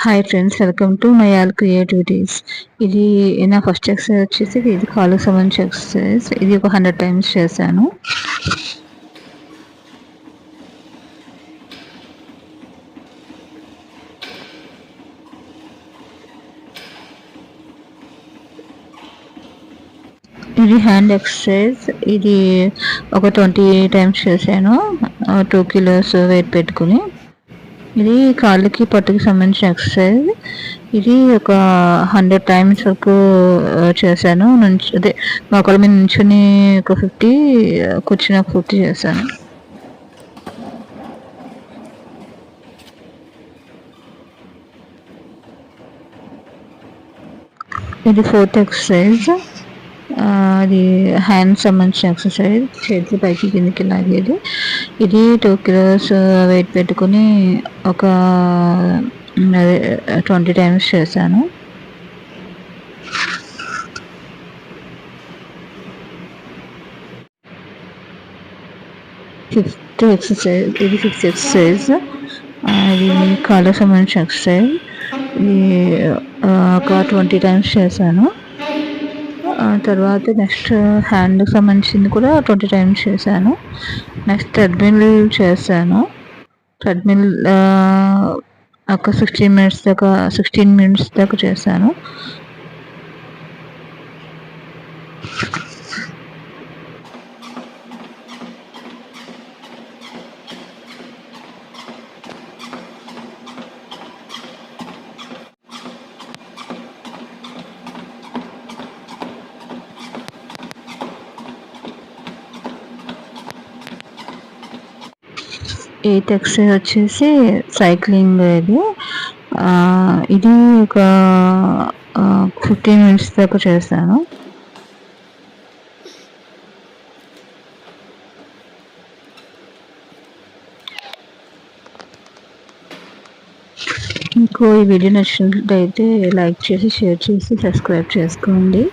Hi friends, welcome to my all creativities. ఇది నా first exercise వచ్చేసి ఇది కాళ్ళకు సంబంధించి ఎక్సర్సైజ్. ఇది ఒక 100 టైమ్స్ చేశాను. ఇది హ్యాండ్ ఎక్సర్సైజ్. ఇది ఒక 20 టైమ్స్ చేశాను, 2 కిలోస్ వెయిట్ పెట్టుకుని. ఇది కాళ్ళకి పట్టుకి సంబంధించిన ఎక్సర్సైజ్. ఇది ఒక 100 టైమ్స్ వరకు చేశాను. అదే మోకాళ్ళ మీద నుంచుని ఒక 50, కూర్చుని ఒక 50 చేశాను. ఇది 4th ఎక్సర్సైజ్. అది హ్యాండ్ సంబంధించిన ఎక్సర్సైజ్, చేతులు పైకి కిందికి లాగేది. ఇది 2 కిలోస్ వెయిట్ పెట్టుకుని ఒక 20 టైమ్స్ చేశాను. Fifth exercise. ఇది కాళ్ళకు సంబంధించిన ఎక్సర్సైజ్. ఇది ఒక 20 టైమ్స్ చేశాను. తర్వాత నెక్స్ట్ హ్యాండ్కి సంబంధించింది కూడా 20 టైమ్స్ చేశాను. నెక్స్ట్ ట్రెడ్మిల్ చేశాను. ట్రెడ్మిల్ ఒక 16 మినిట్స్ దాకా చేశాను. ఎయిత్ ఎక్సర్సైజ్ వచ్చేసి సైక్లింగ్. ఇది ఒక 15 మినిట్స్ దాకా చేశాను. మీకు ఈ వీడియో నచ్చినట్లయితే లైక్ చేసి, షేర్ చేసి, సబ్స్క్రైబ్ చేసుకోండి.